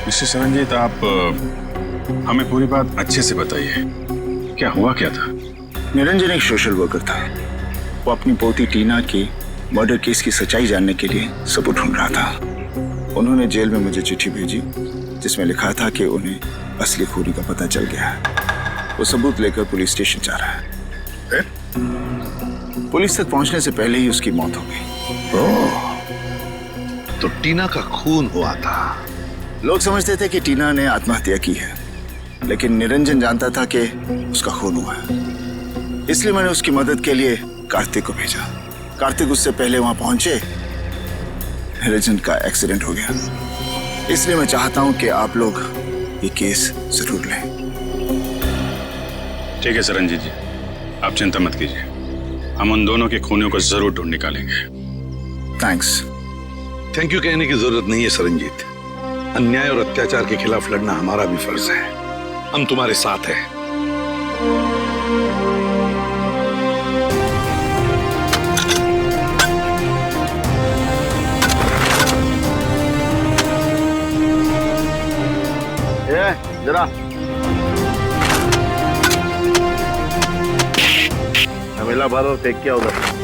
Mister Saranjit, आप हमें पूरी बात अच्छे से बताइए। क्या हुआ क्या था? निरंजन एक सोशल वर्कर था। वो अपनी पोती टीना की मर्डर केस की सच्चाई जानने के लिए सबूत ढूंढ रहा था। उन्होंने जेल में मुझे चिट्ठी भेजी जिसमें लिखा था कि उन्हें असली खूनी का पता चल गया है। वो सबूत लेकर पुलिस स्टेशन जा रहा है। पुलिस तक पहुंचने से पहले ही उसकी मौत हो गई। ओह, तो टीना का खून हुआ था। लोग समझते थे कि टीना ने आत्महत्या की है, लेकिन निरंजन जानता था कि उसका खून हुआ है। इसलिए मैंने उसकी मदद के लिए कार्तिक को भेजा। कार्तिक उससे पहले वहां पहुंचे। निरंजन का एक्सीडेंट हो गया। इसलिए मैं चाहता हूं कि आप लोग ये केस जरूर लें। ठीक है सरनजीत जी, आप चिंता मत कीजिए। हम उन दोनों के खूनियों को जरूर ढूंढ निकालेंगे। थैंक्स। थैंक यू कहने की जरूरत नहीं है सरनजीत। अन्याय और अत्याचार के खिलाफ लड़ना हमारा भी फर्ज है। हम तुम्हारे साथ हैं। जरा हमेला भर और फेंक किया उधर।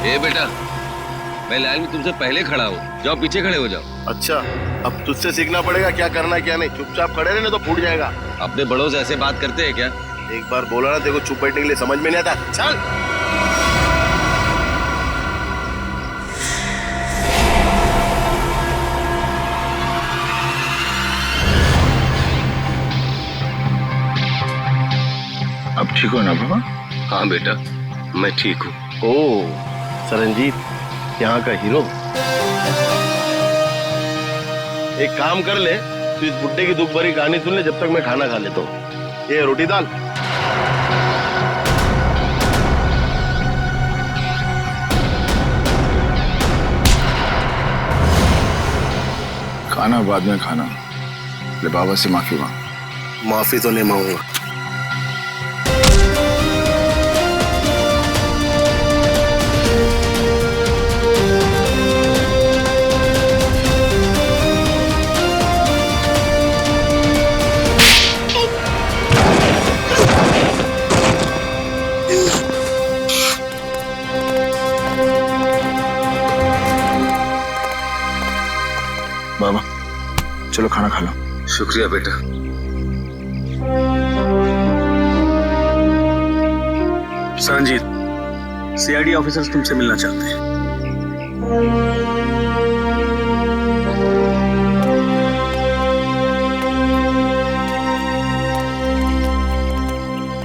ए बेटा, मैं लाइन में तुमसे पहले खड़ा हूँ, जाओ पीछे खड़े हो जाओ। अच्छा, अब तुझसे सीखना पड़ेगा क्या करना है क्या नहीं। चुपचाप खड़े रहने तो फूट जाएगा। अपने बड़ों से ऐसे बात करते हैं क्या? एक बार बोला ना, देखो चुप बैठने के लिए समझ में नहीं आता। चल। अब ठीक हो ना बाबा? हाँ बेटा, मैं ठीक हूँ। ओह सरनजीत, यहाँ का हीरो। एक काम कर ले, तू इस बुड्ढे की दुख भरी कहानी सुन ले जब तक मैं खाना खा लेता हूँ। ये रोटी दाल। खाना बाद में खाना। ले बाबा से माफी मांग। माफी तो नहीं मांगूंगा। बाबा चलो खाना खा लो। शुक्रिया बेटा। सरनजीत, सीआईडी ऑफिसर्स तुमसे मिलना चाहते हैं।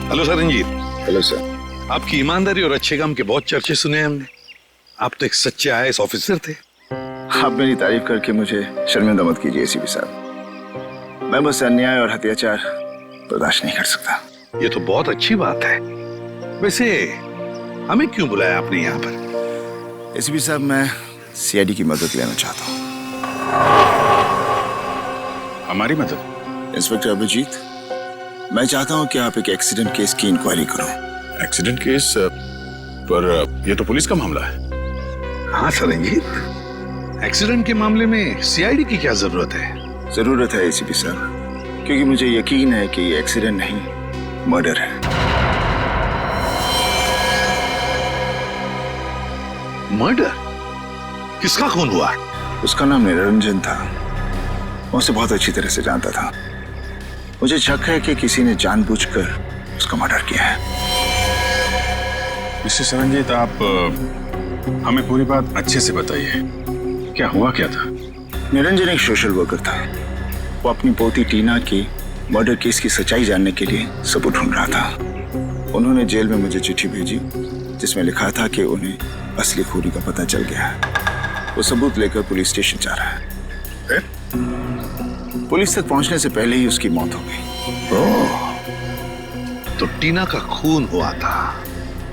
हेलो सरनजीत। Hello sir. आपकी ईमानदारी और अच्छे काम के बहुत चर्चे सुने हमने। आप तो एक सच्चे आईएएस ऑफिसर थे। आप मेरी तारीफ करके मुझे शर्मिंदा मत कीजिए एसीपी साहब। मैं बस अन्याय और अत्याचार बर्दाश्त नहीं कर सकता। ये तो बहुत अच्छी बात है। वैसे हमें क्यों बुलाया आपने यहाँ पर? एसीपी साहब, मैं सीआईडी की मदद लेना चाहता हूँ। हमारी मदद? इंस्पेक्टर अभिजीत, मैं चाहता हूँ कि आप एक एक्सीडेंट केस की इंक्वायरी करो। Accident case? पर यह तो पुलिस का मामला है। हाँ सरनजीत, एक्सीडेंट के मामले में सीआईडी की क्या जरूरत है? जरूरत है एसीपी साहब, क्योंकि मुझे यकीन है कि ये एक्सीडेंट नहीं, मर्डर है। मर्डर? किसका खून हुआ? उसका नाम निरंजन था। मैं उसे बहुत अच्छी तरह से जानता था। मुझे शक है कि किसी ने जानबूझकर उसका मर्डर किया है। मिस्टर सरंजीत, आप हमें पूरी बात अच्छे से बताइए, क्या हुआ क्या था? निरंजन एक सोशल वर्कर था। वो अपनी पोती टीना की मर्डर केस की सच्चाई जानने के लिए सबूत ढूंढ रहा था। उन्होंने जेल में मुझे चिट्ठी भेजी जिसमें लिखा था कि उन्हें असली खूनी का पता चल गया है। वो सबूत लेकर पुलिस स्टेशन जा रहा है। पुलिस तक पहुंचने से पहले ही उसकी मौत हो गई। तो टीना का खून हुआ था।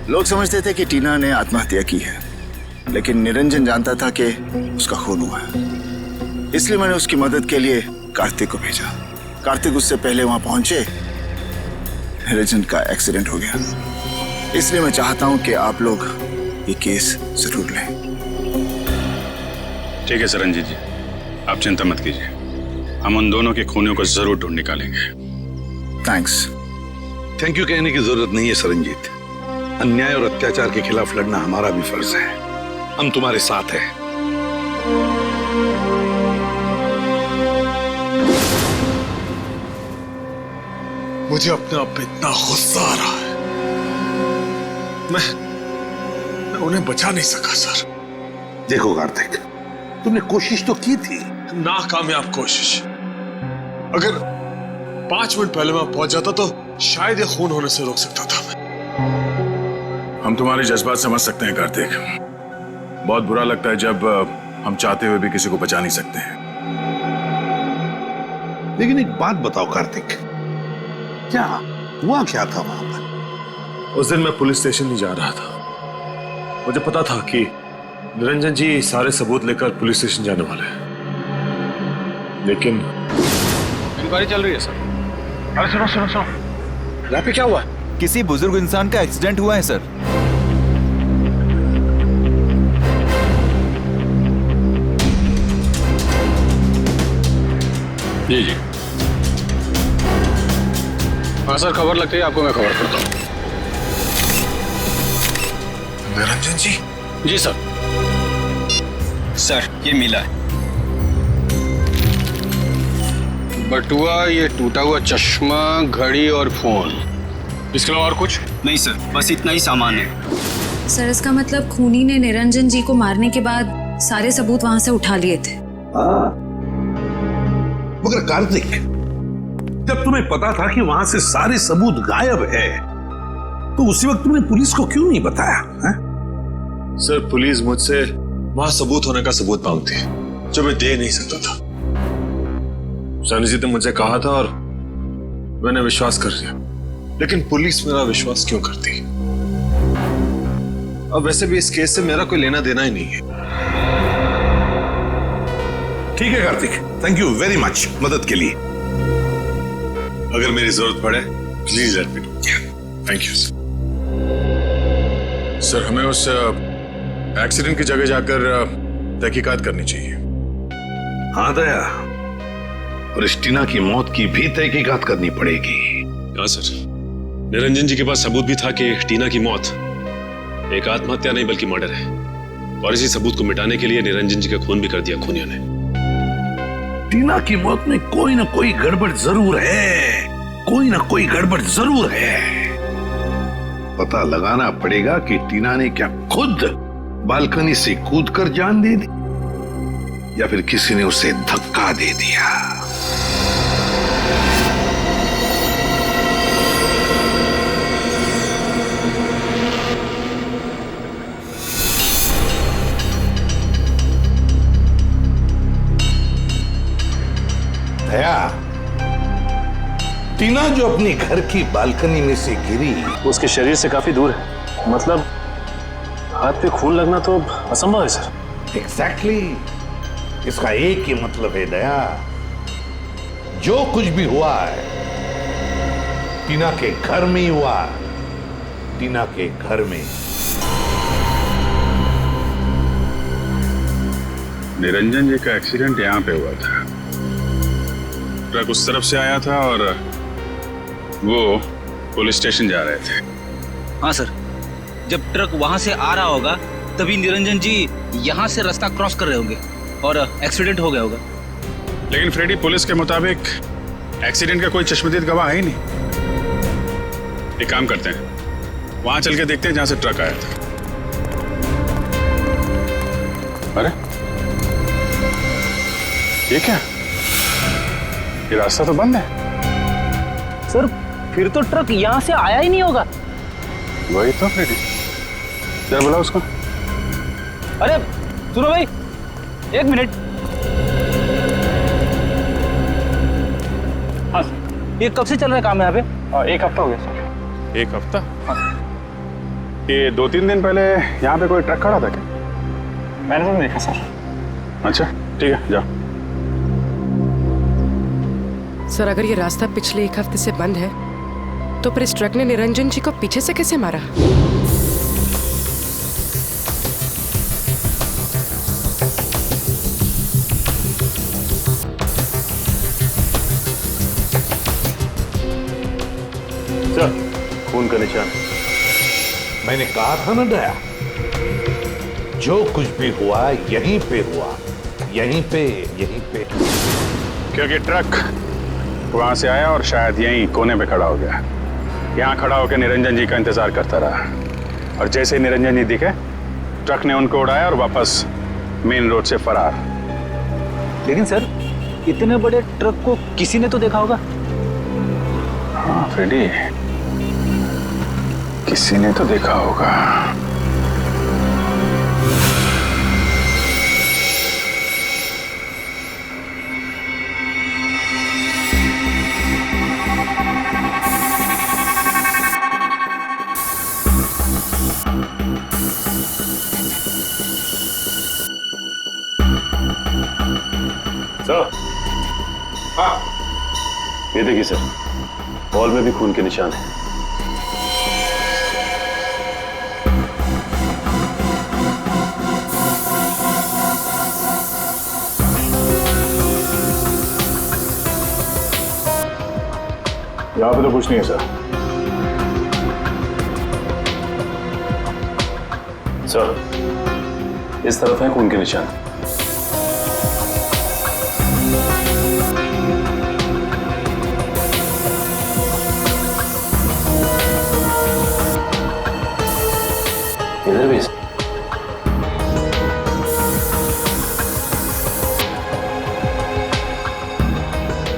लोग समझते थे कि टीना ने आत्महत्या की है, लेकिन निरंजन जानता था कि उसका खून हुआ है। इसलिए मैंने उसकी मदद के लिए कार्तिक को भेजा। कार्तिक उससे पहले वहां पहुंचे, निरंजन का एक्सीडेंट हो गया। इसलिए मैं चाहता हूं कि आप लोग ये केस जरूर लें। ठीक है सरंजीत जी, आप चिंता मत कीजिए, हम उन दोनों के खूनियों को जरूर ढूंढ निकालेंगे। थैंक्स। थैंक यू कहने की जरूरत नहीं है सरंजीत। अन्याय और अत्याचार के खिलाफ लड़ना हमारा भी फर्ज है। हम तुम्हारे साथ हैं। मुझे अपने आप पे इतना गुस्सा आ रहा है। मैं उन्हें बचा नहीं सका सर। देखो कार्तिक, तुमने कोशिश तो की थी। नाकामयाब कोशिश। अगर 5 मिनट पहले मैं पहुंच जाता तो शायद ये खून होने से रोक सकता था मैं। हम तुम्हारे जज्बात समझ सकते हैं कार्तिक। बहुत बुरा लगता है जब हम चाहते हुए भी किसी को बचा नहीं सकते हैं। लेकिन एक बात बताओ कार्तिक, क्या हुआ क्या था वहां पर? उस दिन मैं पुलिस स्टेशन नहीं जा रहा था। मुझे पता था कि निरंजन जी सारे सबूत लेकर पुलिस स्टेशन जाने वाले हैं, लेकिन इंक्वायरी चल रही है सर। अरे सुनो सुनो सुनो, यहाँ पे क्या हुआ? किसी बुजुर्ग इंसान का एक्सीडेंट हुआ है सर। जी जी, हाँ सर, खबर लगती है आपको मैं खबर करता हूँ। निरंजन जी? जी सर। सर ये मिला है बटुआ, ये टूटा हुआ चश्मा, घड़ी और फोन। इसके अलावा और कुछ नहीं सर, बस इतना ही सामान है। सर इसका मतलब खूनी ने निरंजन जी को मारने के बाद सारे सबूत वहां से उठा लिए थे। मगर कार्तिक, जब तुम्हें पता था कि वहां से सारे सबूत गायब है, तो उसी वक्त तुमने पुलिस को क्यों नहीं बताया है? सर पुलिस मुझसे वहां सबूत होने का सबूत मांगती है जो मैं दे नहीं सकता था। सनी जी ने मुझे कहा था और मैंने विश्वास कर लिया, लेकिन पुलिस मेरा विश्वास क्यों करती? अब वैसे भी इस केस से मेरा कोई लेना देना ही नहीं है। ठीक है Kartik, thank you very much मदद के लिए। अगर मेरी जरूरत पड़े please let me know. Thank you sir. Sir हमें उस एक्सीडेंट की जगह जाकर तहकीकात करनी चाहिए। हाँ दया, और इस टीना की मौत की भी तहकीकात करनी पड़ेगी। हाँ सर, निरंजन जी के पास सबूत भी था कि टीना की मौत एक आत्महत्या नहीं बल्कि मर्डर है, और इसी सबूत को मिटाने के लिए निरंजन जी का खून भी कर दिया खूनियों ने। टीना की मौत में कोई ना कोई गड़बड़ जरूर है, कोई ना कोई गड़बड़ जरूर है। पता लगाना पड़ेगा कि टीना ने क्या खुद बालकनी से कूदकर जान दे दी या फिर किसी ने उसे धक्का दे दिया। दया, टीना जो अपनी घर की बालकनी में से गिरी, उसके शरीर से काफी दूर है, मतलब हाथ पे खून लगना तो असंभव है सर। एग्जैक्टली, इसका एक ही मतलब है दया, जो कुछ भी हुआ है टीना के घर में ही हुआ, टीना के घर में। निरंजन जी का एक्सीडेंट यहाँ पे हुआ था। ट्रक उस तरफ से आया था और वो पुलिस स्टेशन जा रहे थे। हाँ सर, जब ट्रक वहां से आ रहा होगा तभी निरंजन जी यहाँ से रास्ता क्रॉस कर रहे होंगे और एक्सीडेंट हो गया होगा। लेकिन फ्रेडी, पुलिस के मुताबिक एक्सीडेंट का कोई चश्मदीद गवाह है ही नहीं। एक काम करते हैं, वहां चल के देखते हैं जहां से ट्रक आया था। अरे ये क्या, ये रास्ता तो बंद है। सर फिर तो ट्रक यहाँ से आया ही नहीं होगा। वही तो फ्रेडी, जरा बुला उसको। अरे सुनो भाई, एक मिनट। हाँ ये कब से चल रहा है काम यहाँ पे? 1 हफ्ता हो गया सर। 1 हफ्ता? ये 2-3 दिन पहले यहाँ पे कोई ट्रक खड़ा था क्या? मैंने तो नहीं देखा सर। अच्छा ठीक है, जाओ। सर अगर ये रास्ता पिछले 1 हफ्ते से बंद है तो फिर इस ट्रक ने निरंजन जी को पीछे से कैसे मारा? सर खून का निशान। मैंने कहा था ना दया, जो कुछ भी हुआ यहीं पे हुआ, यहीं पे। क्योंकि ट्रक वहां से आया और शायद यहीं कोने पे खड़ा हो गया। यहाँ खड़ा होकर निरंजन जी का इंतजार करता रहा, और जैसे ही निरंजन जी दिखे, ट्रक ने उनको उड़ाया और वापस मेन रोड से फरार। लेकिन सर इतने बड़े ट्रक को किसी ने तो देखा होगा। हाँ फ्रेडी, किसी ने तो देखा होगा। सर हाँ, ये देखिए सर, वॉल में भी खून के निशान है। यहाँ पे तो कुछ नहीं है सर। सर इस तरफ है खून के निशान। इधर भी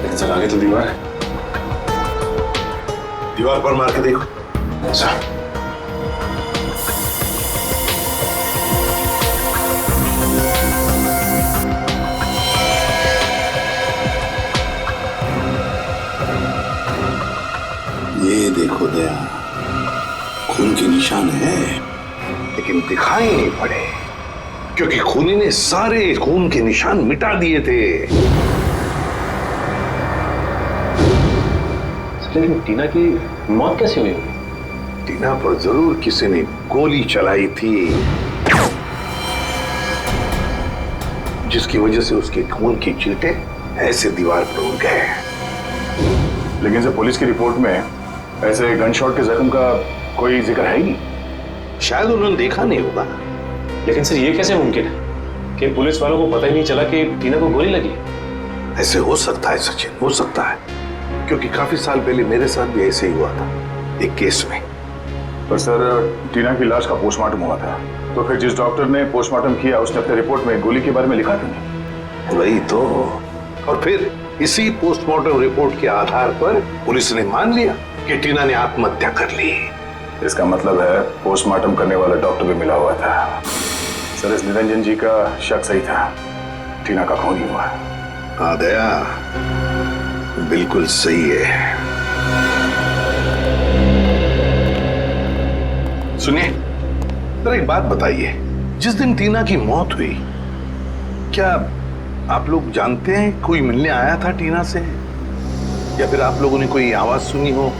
लेकिन सर आगे तो दीवार है। दीवार पर मार के देखो। अच्छा ये देखो दया, खून के निशान है, लेकिन दिखाई नहीं पड़े क्योंकि खूनी ने सारे खून के निशान मिटा दिए थे। लेकिन टीना की मौत कैसे हुई? टीना पर जरूर किसी ने गोली चलाई थी, जिसकी वजह से उसके खून की चींटे ऐसे दीवार पर उड़ गए। लेकिन सर पुलिस की रिपोर्ट में ऐसे गन शॉट के जख्म का कोई जिक्र है ही नहीं। शायद उन्होंने देखा नहीं होगा। लेकिन सर ये कैसे मुमकिन है कि पुलिस वालों को पता ही नहीं चला कि टीना को गोली लगी? ऐसे हो सकता है सचिन, हो सकता है, क्योंकि काफी साल पहले मेरे साथ भी ऐसे ही हुआ था एक केस में। पर सर टीना की लाश का पोस्टमार्टम हुआ था, तो फिर जिस डॉक्टर ने पोस्टमार्टम किया उसने अपने रिपोर्ट में गोली के बारे में लिखा था नहीं? वही तो। और फिर इसी पोस्टमार्टम रिपोर्ट के आधार पर पुलिस ने मान लिया कि टीना ने आत्महत्या कर ली। इसका मतलब है पोस्टमार्टम करने वाला डॉक्टर भी मिला हुआ था। सर इस निरंजन जी का शक सही था, टीना का खून ही हुआ। हाँ दया, बिल्कुल सही है। सुनिए, जरा एक बात बताइए, जिस दिन टीना की मौत हुई, क्या आप लोग जानते हैं कोई मिलने आया था टीना से, या फिर आप लोगों ने कोई आवाज सुनी हो?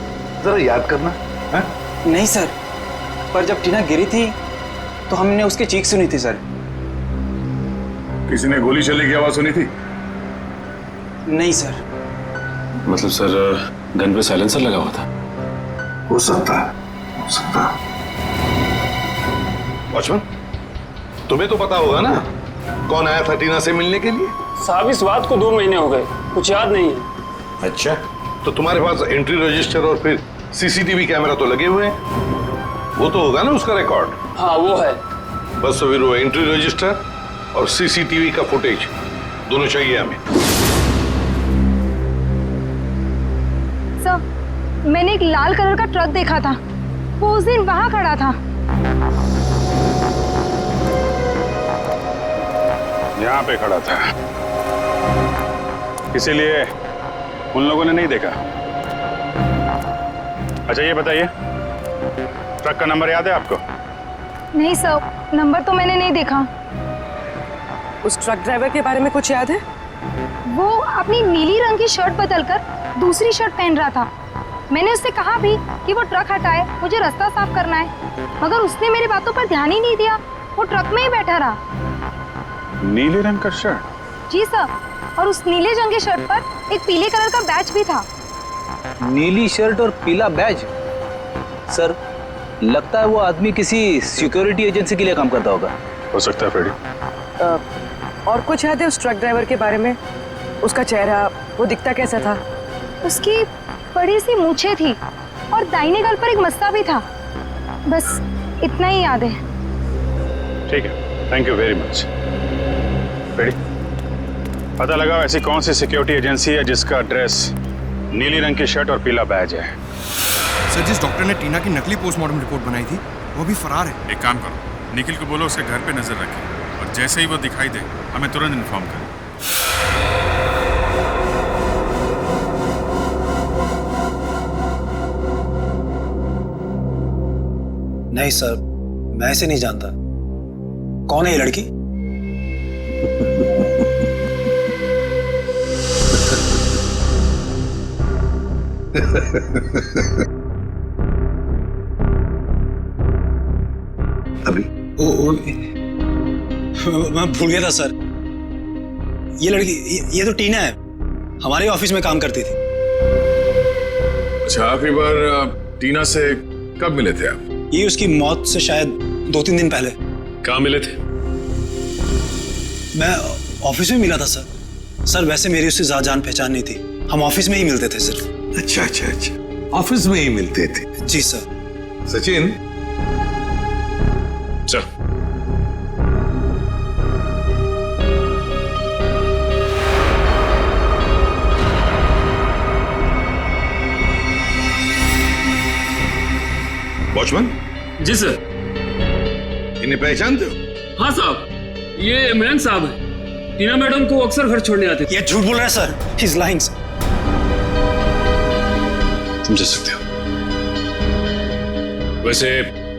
जरा याद करना। है? नहीं सर, पर जब टीना गिरी थी तो हमने उसकी चीख सुनी थी सर। किसी ने गोली चलने की आवाज सुनी थी? नहीं सर। मतलब सर गन पे साइलेंसर लगा हुआ था? हो सकता है, हो सकता है। वॉचमैन, तुम्हें तो पता होगा ना कौन आया था टीना से मिलने के लिए? साहब इस बात को 2 महीने हो गए, कुछ याद नहीं है। अच्छा, तो तुम्हारे पास एंट्री रजिस्टर और फिर सीसीटीवी कैमरा तो लगे हुए हैं, वो तो होगा ना उसका रिकॉर्ड? हाँ वो है। बस तो फिर वो एंट्री रजिस्टर और सीसीटीवी का फुटेज दोनों चाहिए हमें। सर, मैंने एक लाल कलर का ट्रक देखा था, वो उस दिन वहां खड़ा था। यहाँ पे खड़ा था, इसीलिए उन लोगों ने नहीं देखा। अच्छा ये बताइए, ट्रक का नंबर याद है आपको? नहीं सर, नंबर तो मैंने नहीं देखा। उस ट्रक ड्राइवर के बारे में कुछ याद है? वो अपनी नीली रंग की शर्ट बदलकर दूसरी शर्ट पहन रहा था। मैंने उससे कहा भी कि वो ट्रक हटाए, मुझे रास्ता साफ करना है, मगर उसने मेरी बातों पर ध्यान ही नहीं दिया, वो ट्रक में ही बैठा रहा। नीले रंग का शर्ट? जी सर, और उस नीले रंग की शर्ट पर एक पीले कलर का बैच भी था। नीली शर्ट और पीला बैज? सर, लगता है वो आदमी किसी सिक्योरिटी एजेंसी के लिए काम करता होगा। हो सकता है फ्रेडी। और कुछ याद है उस ट्रक ड्राइवर के बारे में? उसका चेहरा, वो दिखता कैसा था? उसकी बड़ी सी मूछें थी और दाहिने गाल पर एक मस्ता भी था। बस इतना ही याद है। ठीक है, thank you very much. Freddy, पता लगाओ ऐसी कौन सी सिक्योरिटी एजेंसी है जिसका ड्रेस नीली रंग की शर्ट और पीला बैज है। सर, जिस डॉक्टर ने टीना की नकली पोस्टमार्टम रिपोर्ट बनाई थी वो भी फरार है। एक काम करो, निखिल को बोलो उसके घर पे नजर रखे और जैसे ही वो दिखाई दे हमें तुरंत इन्फॉर्म करें। नहीं सर, मैं ऐसे नहीं जानता। कौन है ये लड़की? अभी मैं भूल गया था सर। ये लड़की, ये तो टीना है, हमारे ऑफिस में काम करती थी। अच्छा, आखिरी बार टीना से कब मिले थे आप? ये उसकी मौत से शायद 2-3 दिन पहले। कहाँ मिले थे? मैं ऑफिस में मिला था सर। सर वैसे मेरी उससे ज्यादा जान पहचान नहीं थी, हम ऑफिस में ही मिलते थे सिर्फ। अच्छा अच्छा अच्छा, ऑफिस में ही मिलते थे? जी सर। सचिन, चल। वॉचमैन? जी सर। इन्हें पहचानते हो? हाँ साहब, ये इमरान साहब है, टीना मैडम को अक्सर घर छोड़ने आते थे। ये झूठ बोल रहा है सर, ही इज लाइंग। समझ सकते हो। वैसे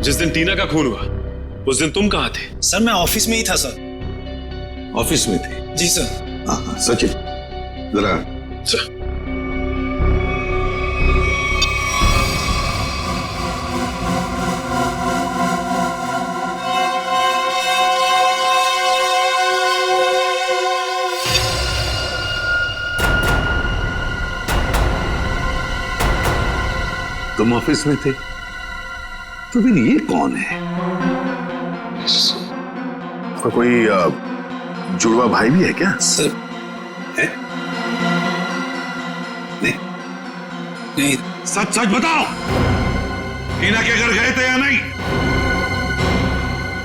जिस दिन टीना का खून हुआ उस दिन तुम कहाँ थे? सर मैं ऑफिस में ही था सर। ऑफिस में थे? जी सर। हाँ, सचिन जरा। तुम ऑफिस में थे, तो फिर ये कौन है? उसका कोई जुड़वा भाई भी है क्या? सर है? नहीं। सच सच बताओ, टीना के घर गए थे या नहीं?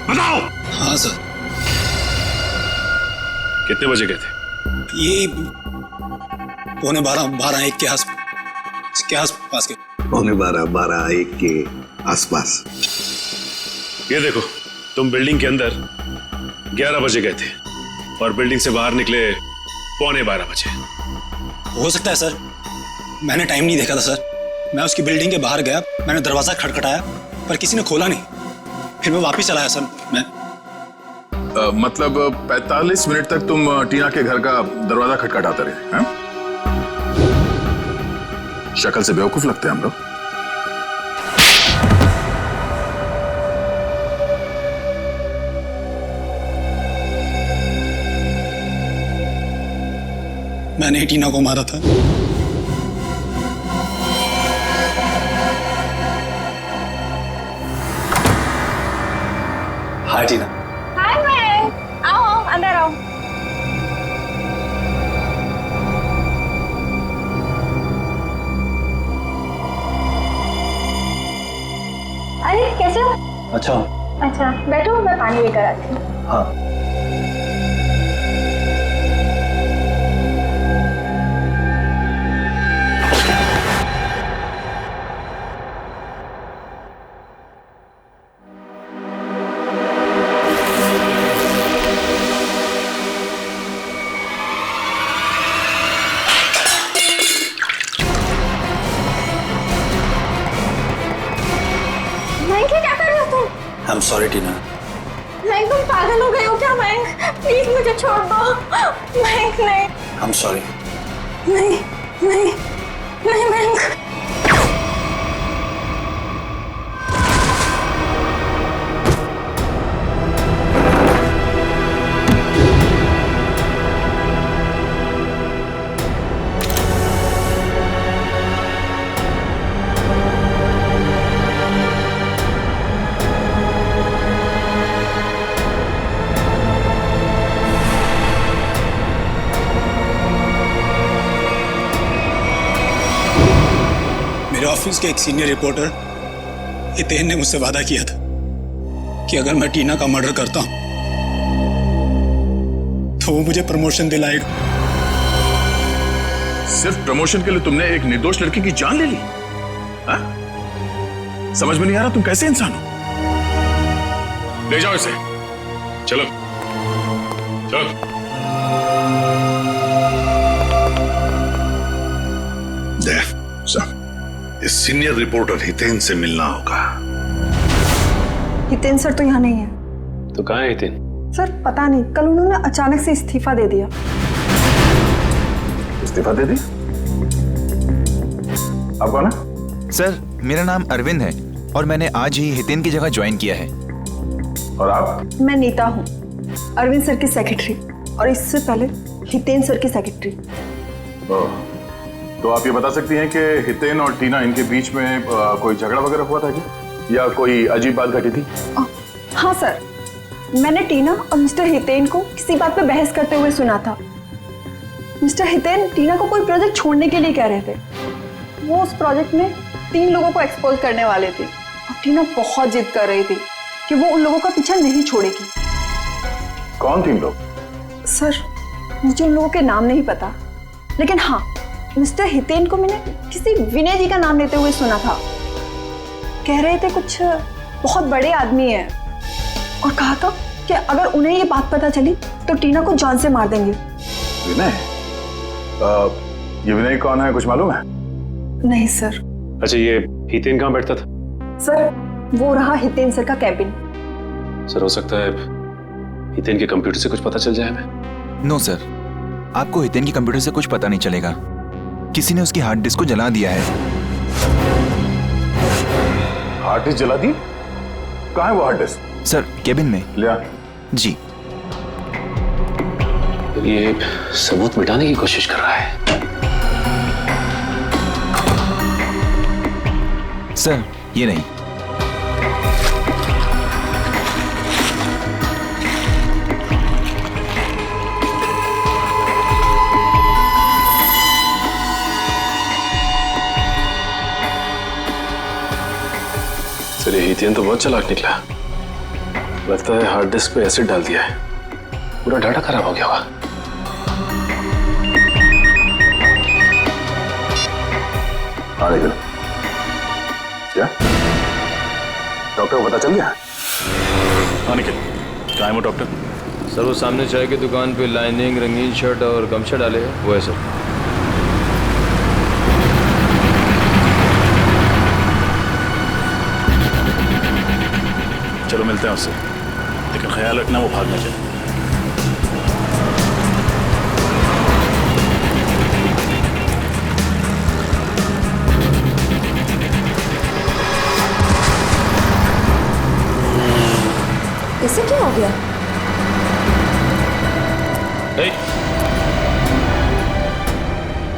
बताओ। हाँ सर। कितने बजे गए थे? ये 12:15-1 के आसपास के। 12:15-1 के आसपास। ये देखो, तुम बिल्डिंग के अंदर 11 बजे गए थे और बिल्डिंग से बाहर निकले 11:15 बजे। हो सकता है सर, मैंने टाइम नहीं देखा था सर। मैं उसकी बिल्डिंग के बाहर गया, मैंने दरवाजा खटखटाया पर किसी ने खोला नहीं, फिर मैं वापस चला आया सर। मैं मतलब 45 मिनट तक तुम टीना के घर का दरवाजा खटखटाते रहे हैं? शक्ल से बेवकूफ लगते हैं हम लोग। मैंने टीना को मारा था। हाय टीना। हाय मैं, आओ अंदर आओ। अच्छा अच्छा बैठो, मैं पानी लेकर आती हूँ। हाँ। क्या कर रहे हो तुम? आई एम सॉरी टीना। मयंक तुम पागल हो गए हो क्या? मयंक प्लीज मुझे छोड़ दो। मयंक नहीं। I am sorry. नहीं नहीं नहीं मयंक। ऑफिस के एक सीनियर रिपोर्टर हितेन ने मुझसे वादा किया था कि अगर मैं टीना का मर्डर करता हूं तो वो मुझे प्रमोशन दिलाएगा। सिर्फ प्रमोशन के लिए तुमने एक निर्दोष लड़की की जान ले ली? हा? समझ में नहीं आ रहा तुम कैसे इंसान हो। ले जाओ इसे। चलो चलो। इस सीनियर रिपोर्टर हितेन से मिलना होगा। हितेन सर तो यहाँ नहीं है। तो कहाँ है हितेन? सर पता नहीं, कल उन्होंने अचानक से इस्तीफा दे दिया। इस्तीफा दे दी? आप कौन है? सर मेरा नाम अरविंद है और मैंने आज ही हितेन की जगह ज्वाइन किया है। और आप? मैं नीता हूँ, अरविंद सर की सेक्रेटरी, और इससे पहले हितेन सर की सेक्रेटरी। तो आप ये बता सकती हैं कि हितेन और टीना इनके बीच में कोई झगड़ा वगैरह हुआ था क्या, या कोई अजीब बात घटी थी? हाँ सर, मैंने टीना और मिस्टर हितेन को किसी बात पे बहस करते हुए सुना था। मिस्टर हितेन टीना को कोई प्रोजेक्ट छोड़ने के लिए कह रहे थे। वो उस प्रोजेक्ट में 3 लोगों को एक्सपोज करने वाले थे और टीना बहुत जिद कर रही थी कि वो उन लोगों का पीछा नहीं छोड़ेगी। कौन 3 लोग? सर मुझे उन लोगों के नाम नहीं पता, लेकिन हाँ मिस्टर हितेन को मैंने किसी विनय जी का नाम लेते हुए सुना था। कह रहे थे कुछ बहुत बड़े आदमी हैं और कहा था कि अगर उन्हें ये बात पता चली तो टीना को जान से मार देंगे। विनय? ये विनय कौन है, कुछ मालूम है? नहीं सर। अच्छा ये हितेन कहाँ बैठता था? सर वो रहा हितेन सर का कैबिन। सर हो सकता है हितेन के कंप्यूटर से कुछ पता चल जाए हमें। नो सर, आपको हितेन के कंप्यूटर से कुछ पता नहीं चलेगा। किसी ने उसकी हार्ड डिस्क को जला दिया है। हार्ड डिस्क जला दी? कहाँ है वो हार्ड डिस्क? सर केबिन में। लिया जी। ये सबूत मिटाने की कोशिश कर रहा है। सर ये नहीं। सर ये हितेन तो बहुत चालाक निकला। लगता है हार्ड डिस्क पे एसिड डाल दिया है, पूरा डाटा खराब हो गया होगा। क्या डॉक्टर को पता चल गया? हाँ निखिल, कहाँ है वो डॉक्टर? सर वो सामने चाय की दुकान पे लाइनिंग, रंगीन शर्ट और गमछा डाले हैं, वो है सर। चलो मिलते हैं उससे, लेकिन ख्याल रखना वो भाग ना जाए। इसे क्या हो गया?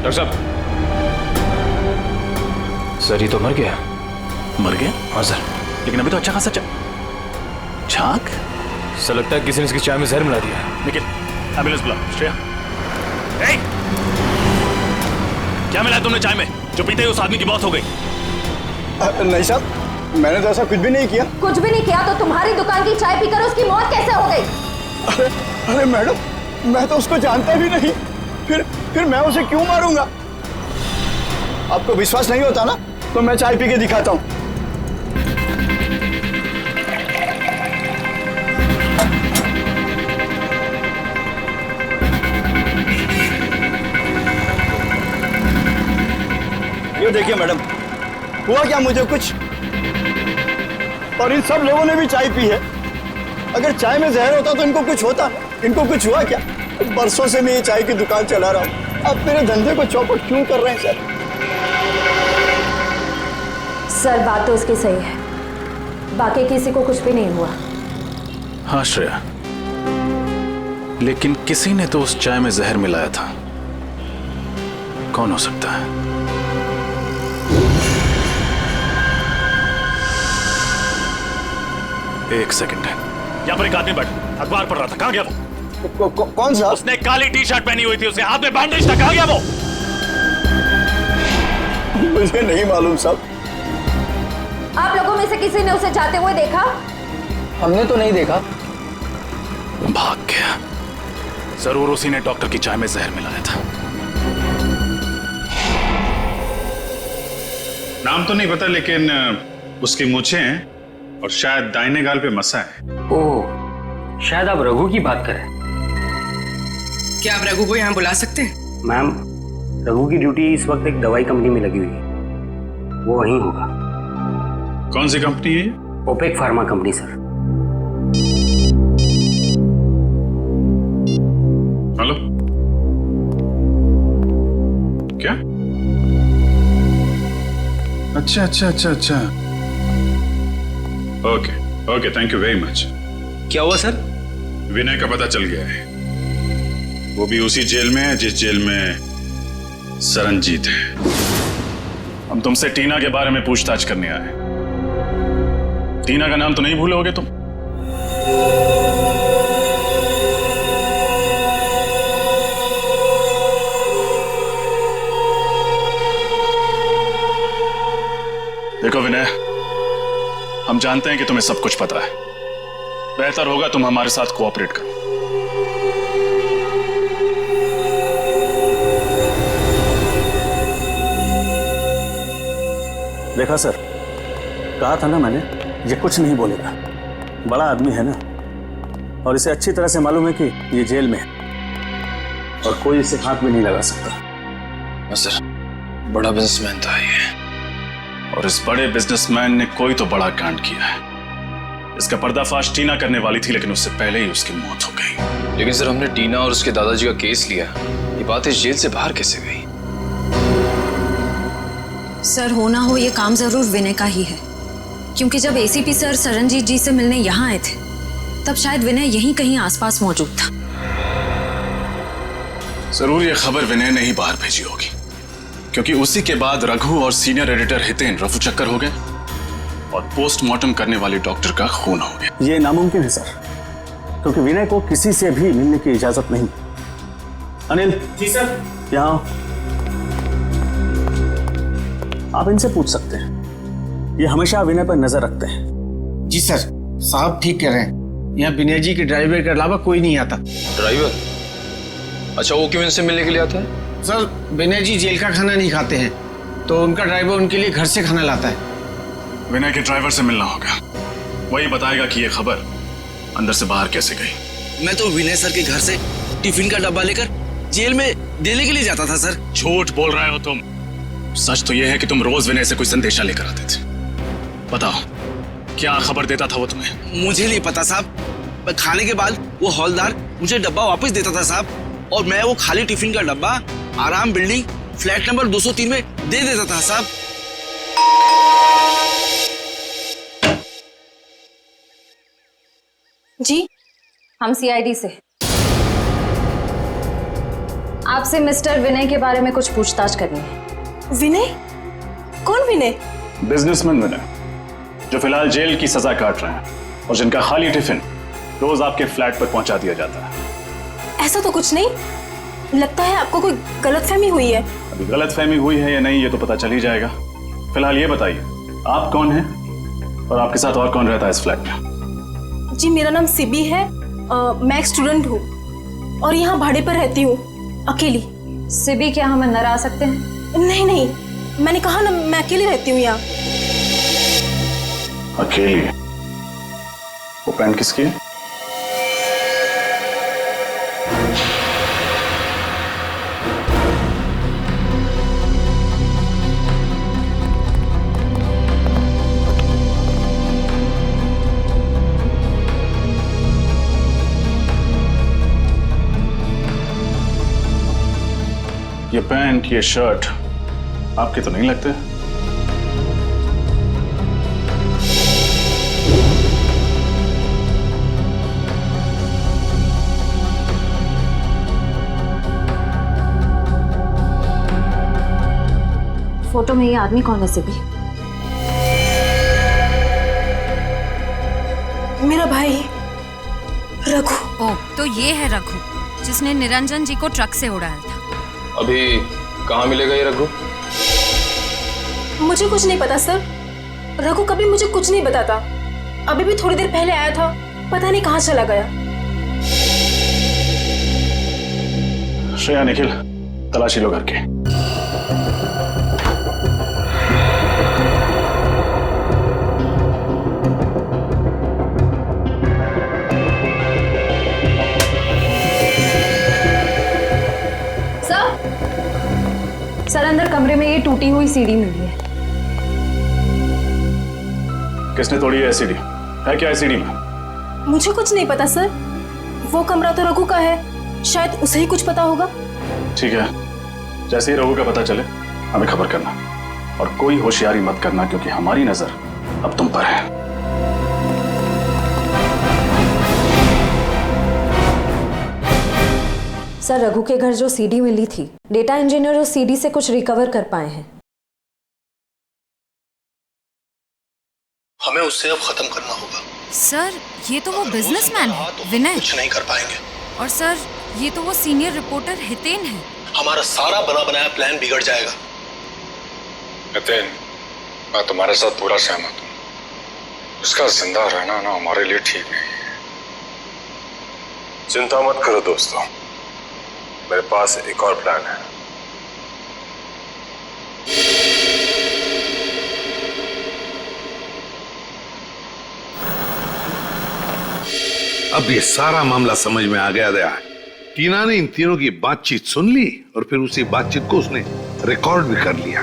डॉक्टर साहब, सर ये तो मर गया। मर गया? हाँ सर। लेकिन अभी तो अच्छा खासा छाक। सर लगता है किसी ने इसकी चाय में जहर मिला दिया। निखिल एम्बुलेंस बुला। श्रेया, क्या मिला तुमने चाय में जो पीते ही उस आदमी की मौत हो गई? नहीं साहब, मैंने तो ऐसा कुछ भी नहीं किया। कुछ भी नहीं किया तो तुम्हारी दुकान की चाय पीकर उसकी मौत कैसे हो गई? अरे मैडम, मैं तो उसको जानता भी नहीं, फिर मैं उसे क्यों मारूंगा? आपको विश्वास नहीं होता ना, तो मैं चाय पी के दिखाता हूँ। ये देखिए मैडम, हुआ क्या मुझे कुछ, और इन सब लोगों ने भी चाय पी है। अगर चाय में जहर होता तो इनको कुछ होता, इनको कुछ हुआ क्या? बरसों से मैं ये चाय की दुकान चला रहा हूँ, अब मेरे धंधे को चौपट क्यों कर रहे हैं सर? सर बात तो उसकी सही है, बाकी किसी को कुछ भी नहीं हुआ। हाँ श्रेया, लेकिन किसी ने तो उस चाय में जहर मिलाया था। कौन हो सकता है? एक सेकंड है, यहाँ पर एक आदमी बैठा अखबार पढ़ रहा था, कहाँ गया वो? कौन सा? उसने काली टी शर्ट पहनी हुई थी, उसके हाथ में बैंडेज था, कहाँ गया वो? मुझे नहीं मालूम साहब। आप लोगों में से किसी ने उसे जाते हुए देखा? हमने तो नहीं देखा। भाग गया। जरूर उसी ने डॉक्टर की चाय में जहर मिलाया था। नाम तो नहीं पता, लेकिन उसकी मूछें हैं और शायद दाहिने गाल पे मसा है। ओह, शायद आप रघु की बात कर रहे हैं। क्या आप रघु को यहाँ बुला सकते हैं? मैम, रघु की ड्यूटी इस वक्त एक दवाई कंपनी में लगी हुई है, वो वहीं होगा। कौन सी कंपनी है? Opek pharma company sir. Hello, क्या? अच्छा अच्छा अच्छा अच्छा, okay, thank you very much. क्या हुआ सर? विनय का पता चल गया है, वो भी उसी जेल में है जिस जेल में सरनजीत है। हम तुमसे टीना के बारे में पूछताछ करने आए। टीना का नाम तो नहीं भूलोगे तुम? देखो विनय, हम जानते हैं कि तुम्हें सब कुछ पता है। बेहतर होगा तुम हमारे साथ कोऑपरेट करो। देखा सर, कहा था ना मैंने, ये कुछ नहीं बोलेगा। बड़ा आदमी है ना, और इसे अच्छी तरह से मालूम है कि ये जेल में है और कोई इसे हाथ भी नहीं लगा सकता। सर, बड़ा बिजनेसमैन था ये, और इस बड़े बिजनेसमैन ने कोई तो बड़ा कांड किया है। इसका पर्दाफाश टीना करने वाली थी, लेकिन उससे पहले ही उसकी मौत हो गई। लेकिन सर, हमने टीना और उसके दादाजी का केस लिया, ये बात इस जेल से बाहर कैसे गई? सर, हो ना हो ये काम जरूर विनय का ही है, क्योंकि जब एसीपी सर सरनजीत जी से मिलने यहाँ आए थे, तब शायद विनय यहीं कहीं आसपास मौजूद था। जरूर ये खबर विनय ने ही बाहर भेजी होगी, क्योंकि उसी के बाद रघु और सीनियर एडिटर हितेन रफू चक्कर हो गए और पोस्टमार्टम करने वाले डॉक्टर का खून हो गया। ये नामुमकिन है सर, क्योंकि विनय को किसी से भी मिलने की इजाजत नहीं। अनिल जी सर, यहाँ आप इनसे पूछ सकते हैं, ये हमेशा विनय पर नजर रखते हैं। जी सर, साहब ठीक कह रहे हैं, यहाँ विनय जी के ड्राइवर के अलावा कोई नहीं आता। ड्राइवर? अच्छा, वो क्यों इनसे मिलने के लिए आता है? सर, विनय जी जेल का खाना नहीं खाते हैं, तो उनका ड्राइवर उनके लिए घर से खाना लाता है। विनय के ड्राइवर से मिलना होगा, वही बताएगा कि ये खबर अंदर से बाहर कैसे गई। मैं तो विनय सर के घर से टिफिन का डब्बा लेकर जेल में देने के लिए जाता था सर। झूठ बोल रहे हो तुम। सच तो यह है कि तुम रोज विनय से कोई संदेशा लेकर आते थे। बताओ, क्या खबर देता था वो तुम्हें? मुझे नहीं पता साहब, खाने के बाद वो हौलदार मुझे डब्बा वापस देता था साहब, और मैं वो खाली टिफिन का डब्बा आराम बिल्डिंग फ्लैट नंबर 203 में दे देता था साहब। जी, हम सीआईडी से आपसे मिस्टर विनय के बारे में कुछ पूछताछ करनी है। विनय? कौन विनय? बिजनेसमैन विनय, जो फिलहाल जेल की सजा काट रहे हैं और जिनका खाली टिफिन रोज आपके फ्लैट पर पहुंचा दिया जाता है। ऐसा तो कुछ नहीं, लगता है आपको कोई गलतफहमी हुई है। अभी गलतफहमी हुई है या नहीं ये तो पता चल ही जाएगा। फिलहाल ये बताइए, आप कौन हैं और आपके साथ और कौन रहता है इस फ्लैट में? जी मेरा नाम सिबी है, मैं एक स्टूडेंट हूँ और यहाँ भाड़े पर रहती हूँ अकेली। सिबी, क्या हम अंदर आ सकते हैं? नहीं नहीं, मैंने कहा ना मैं अकेली रहती हूँ यहाँ। अकेली? वो पैंट किसकी है? ये पैंट, ये शर्ट आपके तो नहीं लगते? फोटो में ये आदमी कौन है सिबी? मेरा भाई रघु। ओ, तो ये है रघु जिसने निरंजन जी को ट्रक से उड़ाया था। अभी कहाँ मिलेगा ये रघु? मुझे कुछ नहीं पता सर, रघु कभी मुझे कुछ नहीं बताता। अभी भी थोड़ी देर पहले आया था, पता नहीं कहाँ चला गया। श्रेया, निखिल, तलाशी लो करके। सर, अंदर कमरे में ये टूटी हुई सीढ़ी मिली है। किसने तोड़ी है सीढ़ी? है क्या है सीढ़ी में? मुझे कुछ नहीं पता सर, वो कमरा तो रघु का है, शायद उसे ही कुछ पता होगा। ठीक है, जैसे ही रघु का पता चले हमें खबर करना, और कोई होशियारी मत करना क्योंकि हमारी नजर अब तुम पर है। सर, रघु के घर जो सीडी मिली थी, डेटा इंजीनियर उस सीडी से कुछ रिकवर कर पाए हैं। हमें उससे अब खत्म करना होगा। सर, ये तो वो बिजनेसमैन है विनय। कुछ नहीं कर पाएंगे। और सर, ये तो वो सीनियर रिपोर्टर हितेन है। हमारा सारा बना बनाया प्लान बिगड़ जाएगा। हितेन, मैं तुम्हारे साथ पूरा सहमत हूँ। उसका जिंदा रहना ना हमारे लिए ठीक नहीं है। चिंता मत करो दोस्तों, मेरे पास एक और प्लान है। अब ये सारा मामला समझ में आ गया। टीना ने इन तीनों की बातचीत सुन ली और फिर उसी बातचीत को उसने रिकॉर्ड भी कर लिया।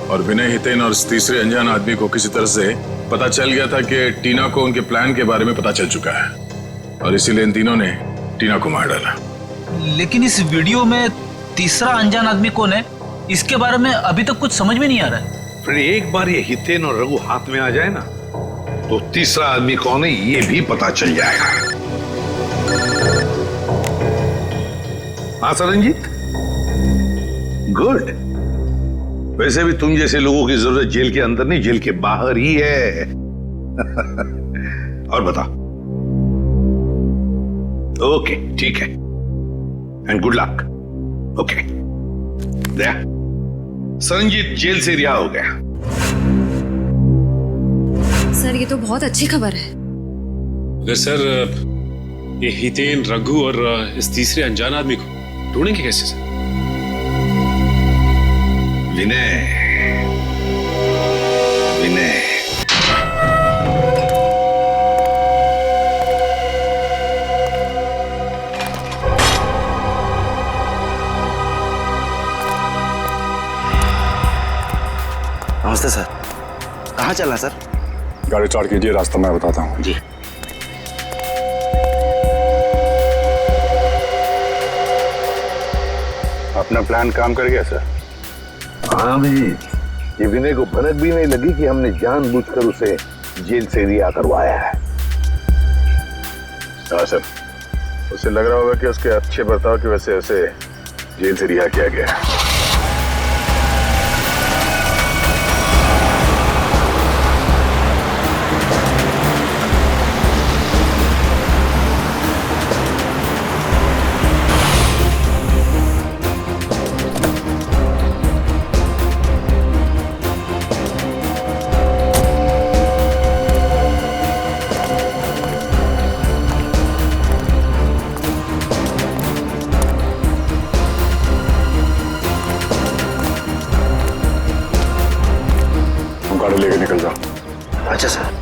और विनय, हितेन और इस तीसरे अनजान आदमी को किसी तरह से पता चल गया था कि टीना को उनके प्लान के बारे में पता चल चुका है, और इसीलिए इन तीनों ने टीना को मार डाला। लेकिन इस वीडियो में तीसरा अनजान आदमी कौन है, इसके बारे में अभी तक कुछ समझ में नहीं आ रहा है। फिर एक बार ये हितेन और रघु हाथ में आ जाए ना, तो तीसरा आदमी कौन है ये भी पता चल जाएगा। हाँ सरनजीत, गुड। वैसे भी तुम जैसे लोगों की जरूरत जेल के अंदर नहीं, जेल के बाहर ही है। और बता। ओके, ठीक है, and good luck. Okay, Daya, Saranjit jail से रिहा हो गया। सर, ये तो बहुत अच्छी खबर है। अगर सर ये हितेन, रघु और इस तीसरे अनजान आदमी को ढूंढेंगे कैसे सर? विनय, विनय, नमस्ते सर। कहाँ चला सर? गाड़ी स्टार्ट कीजिए, रास्ता मैं बताता हूँ। जी। अपना प्लान काम कर गया सर? हाँ भी, ये विनय को भनक भी नहीं लगी कि हमने जानबूझकर उसे जेल से रिहा करवाया है। हाँ सर, उसे लग रहा होगा कि उसके अच्छे बर्ताव की वजह से उसे जेल से रिहा किया गया है। गाड़ी लेके निकल जाओ। अच्छा सर।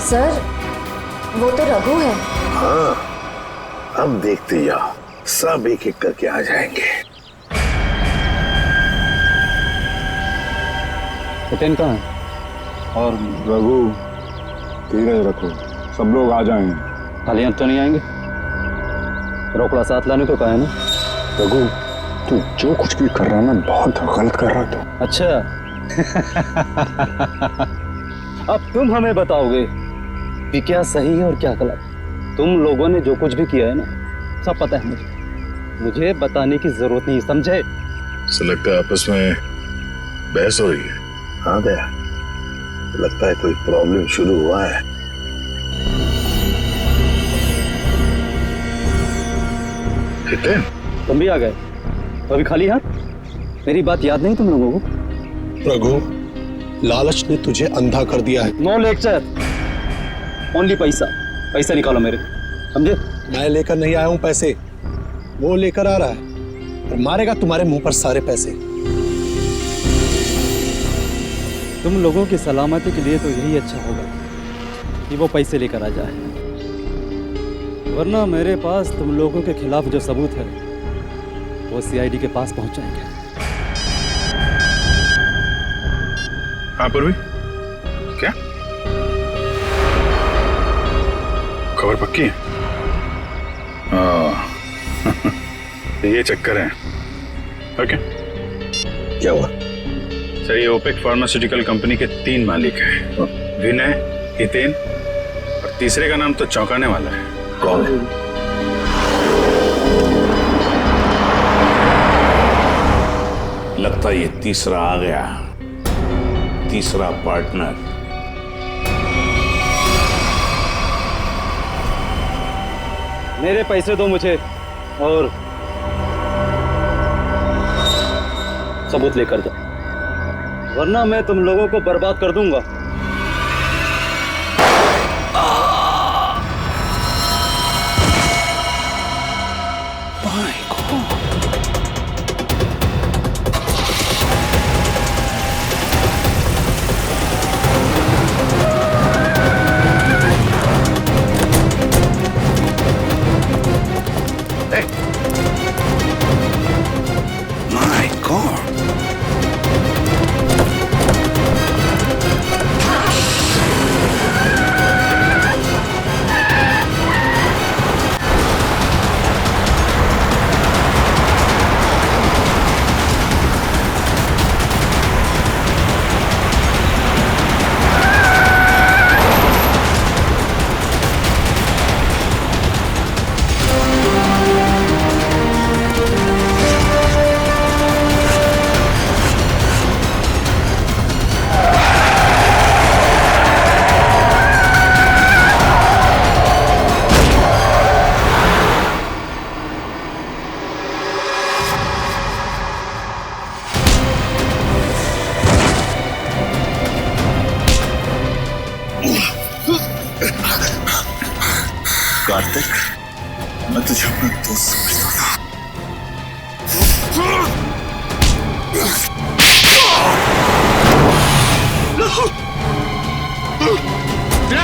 सर, वो तो रघु है। हाँ, अब देखते जाओ, सब एक एक करके आ जाएंगे। हितेन कहाँ है? और रघु, धीरज रखो, सब लोग आ जाएंगे। खाली हाथ तो नहीं आएंगे? रोकड़ा साथ लाने को कहा है ना? रघु, तू जो कुछ भी कर रहा है ना, बहुत गलत कर रहा है तू। अच्छा। अब तुम हमें बताओगे कि क्या सही है और क्या गलत। तुम लोगों ने जो कुछ भी किया है ना, सब पता है मुझे बताने की जरूरत नहीं, समझे? ऐसा लगता है आपस में बहस हो रही है। हाँ दया, लगता है कोई प्रॉब्लम शुरू हुआ है। हितेन, तुम भी आ गए? अभी खाली हाथ? मेरी बात याद नहीं तुम लोगों को? रघु, लालच ने तुझे अंधा कर दिया है। नो लेक्चर, ओनली पैसा। पैसा निकालो मेरे, समझे? मैं लेकर नहीं आया हूं पैसे, वो लेकर आ रहा है और मारेगा तुम्हारे मुंह पर सारे पैसे। तुम लोगों की सलामती के लिए तो यही अच्छा होगा कि वो पैसे लेकर आ जाए, वरना मेरे पास तुम लोगों के खिलाफ जो सबूत है वो सीआईडी के पास पहुंच जाएंगे। हाँ पूर्वी, क्या खबर पक्की है? ये चक्कर है। ओके, क्या हुआ? सर, ये ओपेक फार्मास्यूटिकल कंपनी के 3 मालिक हैं, विनय, हितेन और तीसरे का नाम तो चौंकाने वाला है। कौन है? लगता है ये तीसरा आ गया, तीसरा पार्टनर। मेरे पैसे दो मुझे और सबूत लेकर जाओ, वरना मैं तुम लोगों को बर्बाद कर दूंगा। कार्तिक, मैं तुझे अपना दोस्त समझता था।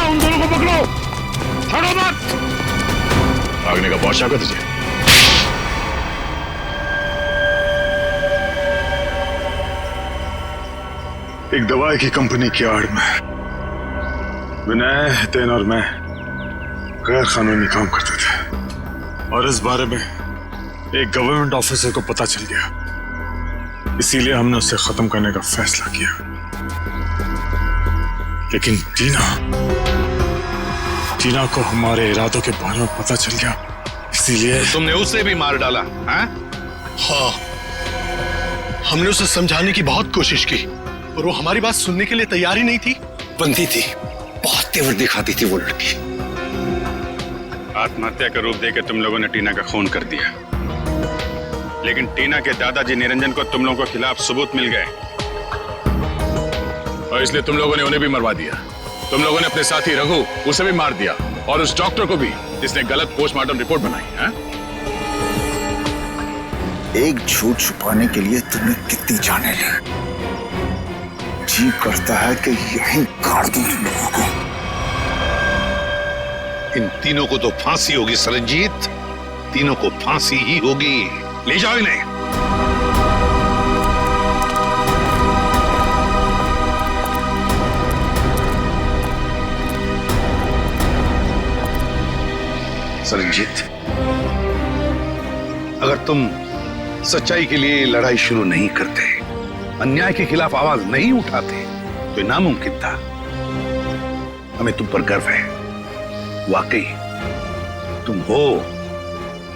उन दोनों को पकड़ो, छोड़ो मत। भागने का बहुत शौक है तुझे? एक दवाई की कंपनी की आड़ में विनय, हितेन और मैं गैर कानूनी काम करते थे और इस बारे में एक गवर्नमेंट ऑफिसर को पता चल गया। इसीलिए हमने उसे खत्म करने का फैसला किया। लेकिन टीना को हमारे इरादों के बारे में पता चल गया, इसीलिए तुमने उसे भी मार डाला? हाँ, हमने उसे समझाने की बहुत कोशिश की और वो हमारी बात सुनने के लिए तैयार ही नहीं थी। बंदी थी, बहुत तेवर दिखाती थी वो लड़की। आत्महत्या का रूप देकर तुम लोगों ने टीना का खून कर दिया, लेकिन टीना के दादाजी निरंजन को तुम लोगों के खिलाफ सबूत मिल गए और इसलिए तुम लोगों ने उन्हें भी मरवा दिया। तुम लोगों ने अपने साथी रघु उसे भी मार दिया और उस डॉक्टर को भी जिसने गलत पोस्टमार्टम रिपोर्ट बनाई है। एक झूठ छुपाने के लिए तुमने कितनी जाने ली। जी करता है कि यहीं काट दूं तुम लोगों को। इन तीनों को तो फांसी होगी सरनजीत, तीनों को फांसी ही होगी। ले जाओ इन्हें। सरनजीत, अगर तुम सच्चाई के लिए लड़ाई शुरू नहीं करते, अन्याय के खिलाफ आवाज नहीं उठाते, तो ये नामुमकिन था। हमें तुम पर गर्व है। वाकई तुम हो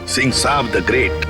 सिंह साहब द ग्रेट।